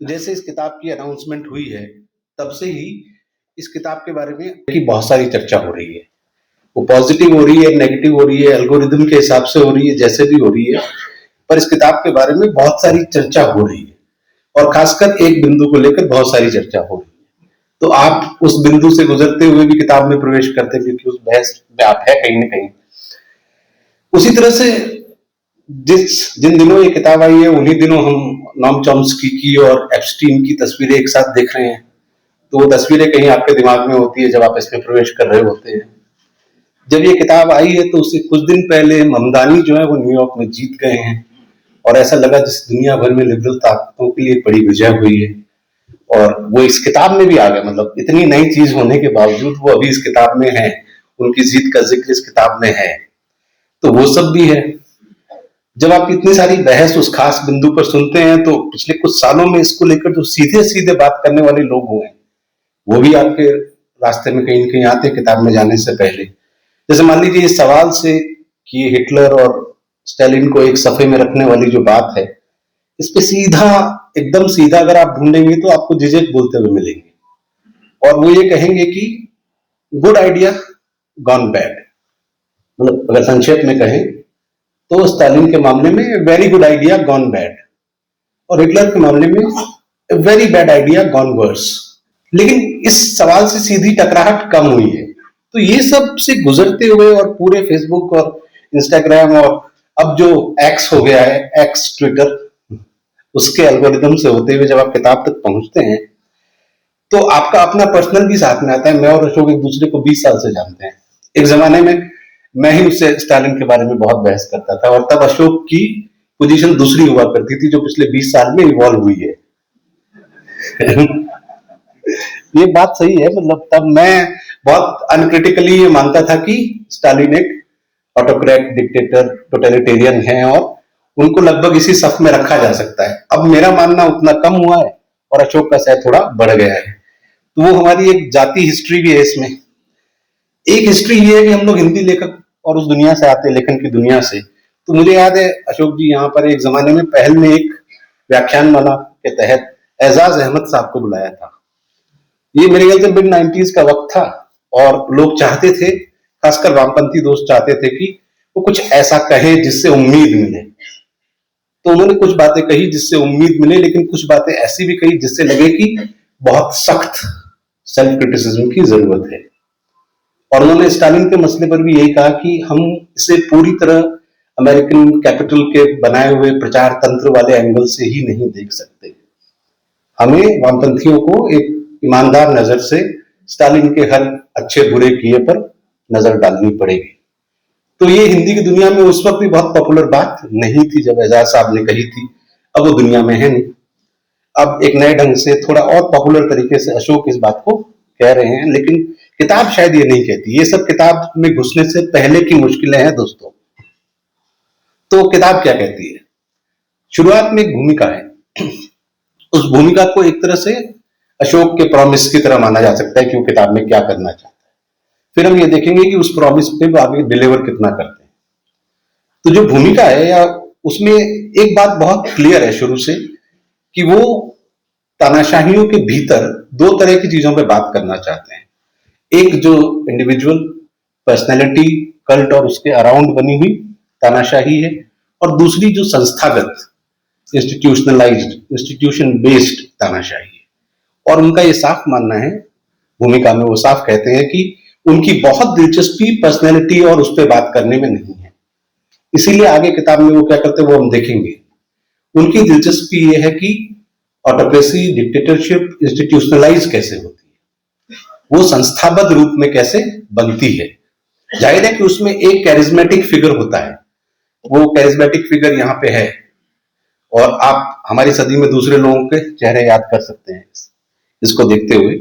तो जैसे इस किताब की अनाउंसमेंट हुई है, तब से ही इस किताब के बारे में की बहुत सारी चर्चा हो रही है। वो पॉजिटिव हो रही है, नेगेटिव हो रही है, एल्गोरिदम के हिसाब से हो रही है, जैसे भी हो रही है, पर इस किताब के बारे में बहुत सारी चर्चा हो रही है और खासकर एक बिंदु को लेकर बहुत सारी चर्चा हो रही है। तो आप उस बिंदु से गुजरते हुए भी किताब में प्रवेश करते हैं, क्योंकि उस बहस में आप है कहीं ना कहीं। उसी तरह से जिन दिनों ये किताब आई है, उन्हीं दिनों हम नोम चॉम्स्की की और एप्स्टीन की तस्वीरें एक साथ देख रहे हैं। तो वो तस्वीरें कहीं आपके दिमाग में होती है जब आप इसमें प्रवेश कर रहे होते हैं। जब ये किताब आई है तो उससे कुछ दिन पहले ममदानी जो है वो न्यूयॉर्क में जीत गए हैं और ऐसा लगा जैसे दुनिया भर में लिबरल ताकतों के लिए बड़ी विजय हुई है और वो इस किताब में भी आ गए। मतलब इतनी नई चीज होने के बावजूद वो अभी इस किताब में है, उनकी जीत का जिक्र इस किताब में है। तो वो सब भी है। जब आप इतनी सारी बहस उस खास बिंदु पर सुनते हैं तो पिछले कुछ सालों में इसको लेकर जो सीधे सीधे बात करने वाले लोग हुए हैं वो भी आपके रास्ते में कहीं ना कहीं आते हैं किताब में जाने से पहले। जैसे मान लीजिए इस सवाल से कि हिटलर और स्टालिन को एक सफे में रखने वाली जो बात है, इस पे सीधा एकदम सीधा अगर आप ढूंढेंगे तो आपको जिजेक बोलते हुए मिलेंगे और वो ये कहेंगे कि गुड आइडिया गॉन बैड। मतलब अगर संक्षेप में कहें तो स्टालिन के मामले में very good idea gone bad और हिटलर के मामले में very bad idea gone worse. लेकिन इस सवाल से सीधी टकराहट कम हुई है। तो ये सब से गुजरते हुए और पूरे फेसबुक और इंस्टाग्राम और अब जो एक्स हो गया है, एक्स ट्विटर, उसके एल्गोरिदम से होते हुए जब आप किताब तक पहुंचते हैं तो आपका अपना पर्सनल भी साथ में आता है। मैं और अशोक एक दूसरे को 20 साल से जानते हैं। एक जमाने में मैं ही उससे स्टालिन के बारे में बहुत बहस करता था और तब अशोक की पोजीशन दूसरी हुआ करती थी जो पिछले 20 साल में इवॉल्व हुई है। ये बात सही है। मतलब तब मैं बहुत अनक्रिटिकली ये मानता था कि स्टालिन एक ऑटोक्रेट, डिक्टेटर, टोटलिटेरियन है और उनको लगभग इसी सफ में रखा जा सकता है। अब मेरा मानना उतना कम हुआ है और अशोक का शायद थोड़ा बढ़ गया है। तो वो हमारी एक जाति हिस्ट्री भी है इसमें। एक हिस्ट्री ये है कि हम लोग हिंदी लेखक और उस दुनिया से आते हैं, लेखन की दुनिया से। तो मुझे याद है अशोक जी यहाँ पर एक जमाने में पहल में एक व्याख्यानमाला के तहत एजाज अहमद साहब को बुलाया था। ये मेरे ख्याल से मिड 90s का वक्त था और लोग चाहते थे, खासकर वामपंथी दोस्त चाहते थे कि वो कुछ ऐसा कहे जिससे उम्मीद मिले। तो उन्होंने कुछ बातें कही जिससे उम्मीद मिले, लेकिन कुछ बातें ऐसी भी कही जिससे लगे कि बहुत सख्त सेल्फ क्रिटिसिज्म की जरूरत है। और उन्होंने स्टालिन के मसले पर भी यही कहा कि हम इसे पूरी तरह अमेरिकन कैपिटल के बनाए हुए प्रचार तंत्र वाले एंगल से ही नहीं देख सकते। हमें वामपंथियों को एक ईमानदार नजर से स्टालिन के हर अच्छे बुरे किए पर नजर डालनी पड़ेगी। तो ये हिंदी की दुनिया में उस वक्त भी बहुत पॉपुलर बात नहीं थी जब एजाज साहब ने कही थी। अब वो दुनिया में है नहीं। अब एक नए ढंग से थोड़ा और पॉपुलर तरीके से अशोक इस बात को कह रहे हैं, लेकिन किताब शायद ये नहीं कहती। ये सब किताब में घुसने से पहले की मुश्किलें हैं दोस्तों। तो किताब क्या कहती है? शुरुआत में एक भूमिका है। उस भूमिका को एक तरह से अशोक के प्रॉमिस की तरह माना जा सकता है कि वो किताब में क्या करना चाहता है। फिर हम ये देखेंगे कि उस प्रॉमिस पे वो आगे डिलीवर कितना करते हैं। तो जो भूमिका है या उसमें एक बात बहुत क्लियर है शुरू से कि वो तानाशाहियों के भीतर दो तरह की चीजों पे बात करना चाहते हैं। एक जो इंडिविजुअल पर्सनैलिटी कल्ट और उसके अराउंड बनी हुई तानाशाही है, और दूसरी जो संस्थागत इंस्टीट्यूशनलाइज्ड इंस्टीट्यूशन बेस्ड तानाशाही है। और उनका ये साफ मानना है, भूमिका में वो साफ कहते हैं कि उनकी बहुत दिलचस्पी पर्सनैलिटी और उस पर बात करने में नहीं है। इसीलिए आगे किताब में वो क्या करते हैं वो हम देखेंगे। उनकी दिलचस्पी ये है कि ऑटोक्रेसी, डिक्टेटरशिप इंस्टीट्यूशनलाइज कैसे होती है, वो संस्थाबद्ध रूप में कैसे बनती है। जाहिर है कि उसमें एक कैरिज्मेटिक फिगर होता है। वो कैरिज्मेटिक फिगर यहाँ पे है और आप हमारी सदी में दूसरे लोगों के चेहरे याद कर सकते हैं इसको देखते हुए।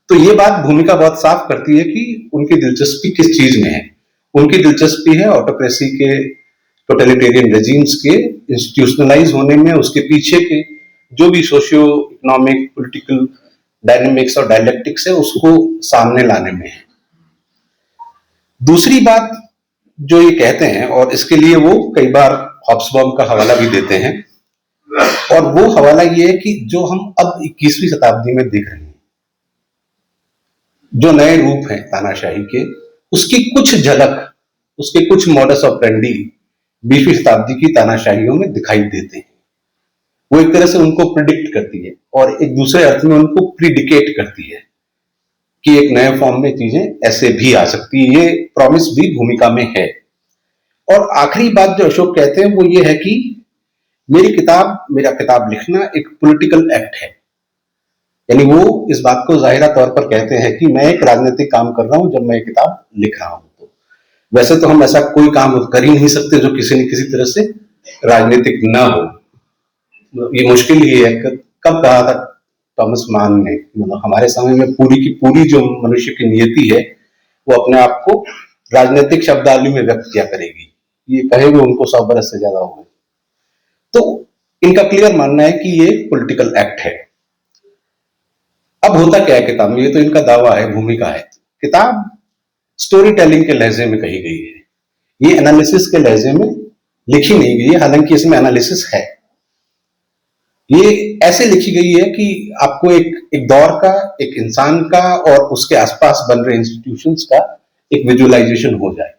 तो ये बात भूमिका बहुत साफ करती है कि उनकी दिलचस्पी किस चीज में है। उनकी दिलचस्पी है ऑटोक्रेसी के, टोटलिटेरियन रेजिम्स के इंस्टीट्यूशनलाइज होने में, उसके पीछे के जो भी सोशियो इकोनॉमिक पॉलिटिकल डायनेमिक्स और डायलेक्टिक्स है उसको सामने लाने में है। दूसरी बात जो ये कहते हैं, और इसके लिए वो कई बार हॉब्सबॉम का हवाला भी देते हैं, और वो हवाला ये है कि जो हम अब 21वीं शताब्दी में देख रहे हैं, जो नए रूप हैं तानाशाही के, उसकी कुछ झलक, उसके कुछ मॉडस ऑपरेंडी 20वीं शताब्दी की तानाशाहियों में दिखाई देते हैं। वो एक तरह से उनको प्रिडिक्ट करती है और एक दूसरे अर्थ में उनको प्रिडिकेट करती है कि एक नए फॉर्म में चीजें ऐसे भी आ सकती है। ये प्रॉमिस भी भूमिका में है। और आखिरी बात जो अशोक कहते हैं वो ये है कि मेरा किताब लिखना एक पॉलिटिकल एक्ट है। यानी वो इस बात को जाहिरा तौर पर कहते हैं कि मैं एक राजनीतिक काम कर रहा हूं जब मैं ये किताब लिख रहा हूं। तो वैसे तो हम ऐसा कोई काम कर ही नहीं सकते जो किसी न किसी तरह से राजनीतिक ना हो। ये मुश्किल ही है। कब कहा था थॉमस मान ने, मतलब हमारे समय में पूरी की पूरी जो मनुष्य की नियति है वो अपने आप को राजनीतिक शब्दावली में व्यक्त किया करेगी। ये कहे हुए उनको 100 बरस से ज्यादा हो गए। तो इनका क्लियर मानना है कि ये पॉलिटिकल एक्ट है। अब होता क्या है किताब में, ये तो इनका दावा है, भूमिका है। किताब स्टोरी टेलिंग के लहजे में कही गई है, ये एनालिसिस के लहजे में लिखी नहीं गई है, हालांकि इसमें एनालिसिस है। ये ऐसे लिखी गई है कि आपको एक दौर का, एक इंसान का और उसके आसपास बन रहे इंस्टीट्यूशंस का एक विजुअलाइजेशन हो जाए।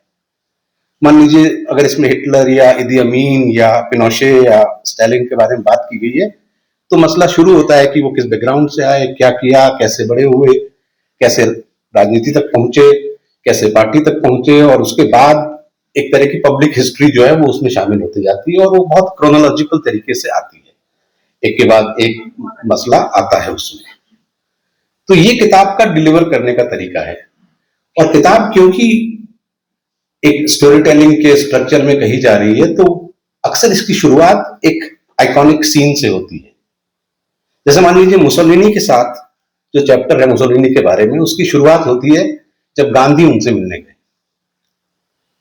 मान लीजिए अगर इसमें हिटलर या इदी अमीन या पिनोशे या स्टालिन के बारे में बात की गई है, तो मसला शुरू होता है कि वो किस बैकग्राउंड से आए, क्या किया, कैसे बड़े हुए, कैसे राजनीति तक पहुंचे, कैसे पार्टी तक पहुंचे, और उसके बाद एक तरह की पब्लिक हिस्ट्री जो है वो उसमें शामिल होती जाती है और वो बहुत क्रोनोलॉजिकल तरीके से आती है, एक के बाद एक मसला आता है उसमें। तो ये किताब का डिलीवर करने का तरीका है। और किताब क्योंकि एक स्टोरी टेलिंग के स्ट्रक्चर में कही जा रही है, तो अक्सर इसकी शुरुआत एक आइकॉनिक सीन से होती है। जैसे मान लीजिए मुसोलिनी के साथ जो चैप्टर है मुसोलिनी के बारे में, उसकी शुरुआत होती है जब गांधी उनसे मिलने गए।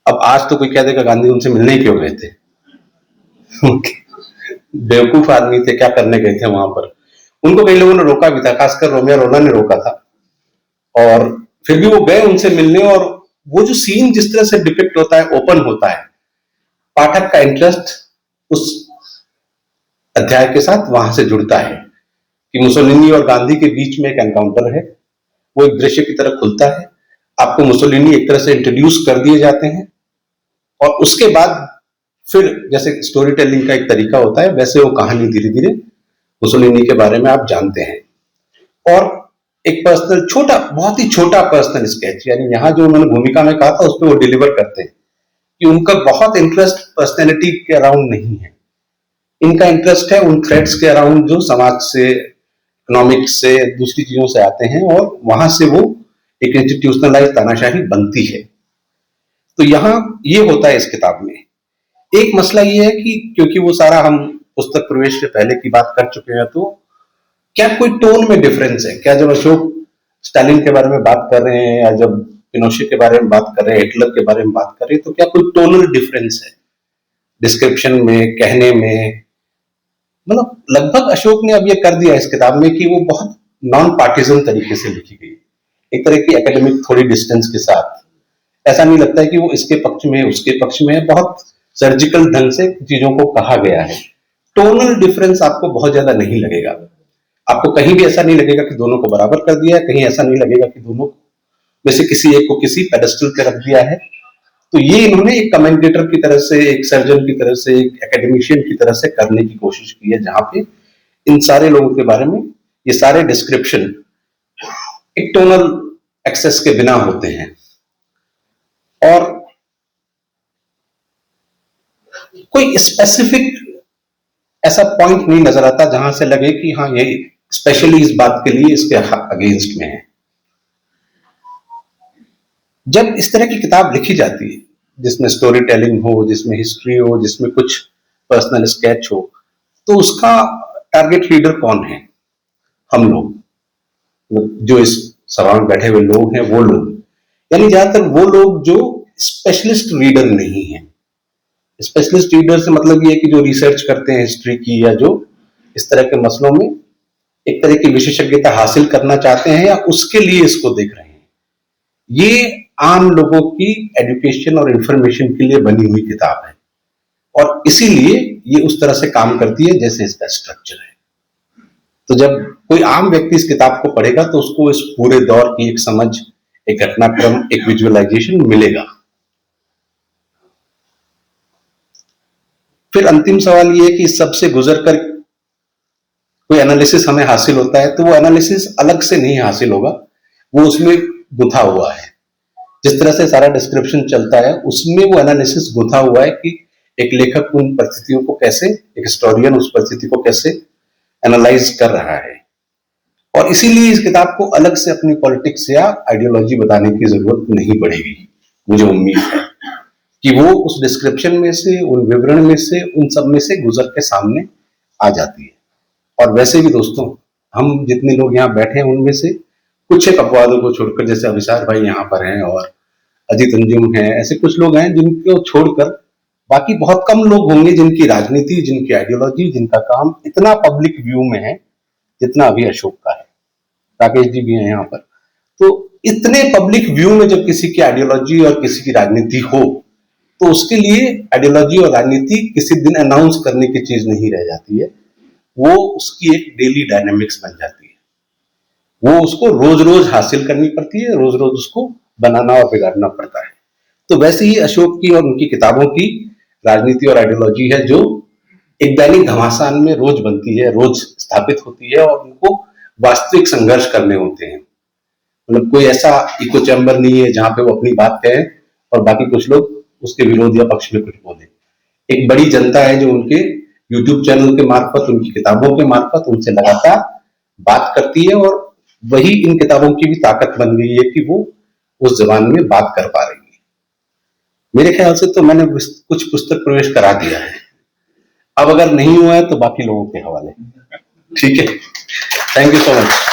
अब आज तो कोई कह देगा गांधी उनसे मिलने क्यों गए थे, बेवकूफ आदमी थे, क्या करने गए थे वहां पर। उनको कई लोगों ने रोका भी था, खासकर रोमियो रोला ने रोका था, और फिर भी वो गए उनसे मिलने। और वो जो सीन जिस तरह से डिपिक्ट होता है, ओपन होता है, पाठक का इंटरेस्ट उस अध्याय के साथ वहां से जुड़ता है कि मुसोलिनी और गांधी के बीच में एक एनकाउंटर है। वो एक दृश्य की तरह खुलता है, आपको मुसोलिनी एक तरह से इंट्रोड्यूस कर दिए जाते हैं, और उसके बाद फिर जैसे स्टोरी टेलिंग का एक तरीका होता है, वैसे वो कहानी धीरे धीरे मुसोलिनी के बारे में आप जानते हैं। और एक पर्सनल छोटा, बहुत ही छोटा पर्सनल स्केच, यानी यहाँ जो उन्होंने भूमिका में कहा था उस पर वो डिलीवर करते हैं कि उनका बहुत इंटरेस्ट पर्सनैलिटी के अराउंड नहीं है। इनका इंटरेस्ट है उन थ्रेड्स के अराउंड जो समाज से, इकोनॉमिक्स से, दूसरी चीजों से आते हैं, और वहां से वो एक इंस्टीट्यूशनलाइज तानाशाही बनती है। तो यहाँ ये होता है इस किताब में। एक मसला ये है कि क्योंकि वो सारा हम पुस्तक प्रवेश से पहले की बात कर चुके हैं, तो क्या कोई टोन में डिफरेंस है क्या? जब अशोक स्टालिन के बारे में बात कर रहे हैं या जब पिनोशे के बारे में बात कर रहे हैं, हिटलर के बारे में बात कर रहे हैं, तो क्या कोई टोनल डिफरेंस है डिस्क्रिप्शन में, कहने में? मतलब लगभग अशोक ने अब ये कर दिया इस किताब में कि वो बहुत नॉन पार्टीजन तरीके से लिखी गई, एक तरह की एकेडमिक थोड़ी डिस्टेंस के साथ। ऐसा नहीं लगता है कि वो इसके पक्ष में उसके पक्ष में, बहुत सर्जिकल ढंग से चीजों को कहा गया है। टोनल डिफरेंस आपको बहुत ज्यादा नहीं लगेगा, आपको कहीं भी ऐसा नहीं लगेगा कि दोनों को बराबर कर दिया है, कहीं ऐसा नहीं लगेगा कि दोनों में से किसी एक को किसी पेडेस्टल पे रख दिया है। तो ये इन्होंने एक कमेंटेटर की तरह से, एक सर्जन की तरह से, एक एकेडमिशियन की तरह से करने की कोशिश की है, जहां पे इन सारे लोगों के बारे में ये सारे डिस्क्रिप्शन एक टोनल एक्सेस के बिना होते हैं, और कोई स्पेसिफिक ऐसा पॉइंट नहीं नजर आता जहां से लगे कि हाँ ये स्पेशली इस बात के लिए इसके अगेंस्ट में है। जब इस तरह की किताब लिखी जाती है जिसमें स्टोरी टेलिंग हो, जिसमें हिस्ट्री हो, जिसमें कुछ पर्सनल स्केच हो, तो उसका टारगेट रीडर कौन है? हम लोग, जो इस सभा में बैठे हुए लोग हैं, वो लोग, यानी ज्यादातर वो लोग जो स्पेशलिस्ट रीडर नहीं है। स्पेशलिस्ट रीडर से मतलब ये है कि जो रिसर्च करते हैं हिस्ट्री की, या जो इस तरह के मसलों में एक तरह की विशेषज्ञता हासिल करना चाहते हैं या उसके लिए इसको देख रहे हैं। ये आम लोगों की एजुकेशन और इंफॉर्मेशन के लिए बनी हुई किताब है, और इसीलिए ये उस तरह से काम करती है जैसे इसका स्ट्रक्चर है। तो जब कोई आम व्यक्ति इस किताब को पढ़ेगा तो उसको इस पूरे दौर की एक समझ, एक घटनाक्रम, एक विजुअलाइजेशन मिलेगा। फिर अंतिम सवाल ये है कि इस सबसे गुजर कर कोई एनालिसिस हमें हासिल होता है, तो वो एनालिसिस अलग से नहीं हासिल होगा, वो उसमें गुथा हुआ है। जिस तरह से सारा डिस्क्रिप्शन चलता है उसमें वो एनालिसिस गुथा हुआ है कि एक लेखक उन परिस्थितियों को कैसे, एक हिस्टोरियन उस परिस्थिति को कैसे एनालाइज कर रहा है। और इसीलिए इस किताब को अलग से अपनी पॉलिटिक्स या आइडियोलॉजी बताने की जरूरत नहीं पड़ेगी। मुझे उम्मीद है कि वो उस डिस्क्रिप्शन में से, उन विवरण में से, उन सब में से गुजर के सामने आ जाती है। और वैसे भी दोस्तों, हम जितने लोग यहाँ बैठे हैं उनमें से कुछ एक अपवादों को छोड़कर, जैसे अभिसार भाई यहाँ पर हैं और अजीत अंजुम हैं, ऐसे कुछ लोग हैं जिनको छोड़कर बाकी बहुत कम लोग होंगे जिनकी राजनीति, जिनकी आइडियोलॉजी, जिनका काम इतना पब्लिक व्यू में है जितना अभी अशोक का है। राकेश जी भी हैं यहाँ पर। तो इतने पब्लिक व्यू में जब किसी की आइडियोलॉजी और किसी की राजनीति हो तो उसके लिए आइडियोलॉजी और राजनीति किसी दिन अनाउंस करने की चीज नहीं रह जाती है, वो उसकी एक डेली डायनेमिक्स बन जाती है। वो उसको रोज रोज हासिल करनी पड़ती है, रोज रोज उसको बनाना और बिगाड़ना पड़ता है। तो वैसे ही अशोक की और उनकी किताबों की राजनीति और आइडियोलॉजी है जो एक दैनिक घमासान में रोज बनती है, रोज स्थापित होती है और उनको वास्तविक संघर्ष करने होते हैं। मतलब कोई ऐसा इको चैम्बर नहीं है जहां पे वो अपनी बात कहें और बाकी कुछ लोग उसके विरोध या पक्ष में कुछ बोले। एक बड़ी जनता है जो उनके यूट्यूब चैनल के मार्फत, उनकी किताबों के मार्फत उनसे लगातार बात करती है और वही इन किताबों की भी ताकत बन गई है कि वो उस जबान में बात कर पा रही है। मेरे ख्याल से तो मैंने कुछ पुस्तक प्रवेश करा दिया है, अब अगर नहीं हुआ है तो बाकी लोगों के हवाले। ठीक है, थैंक यू सो मच।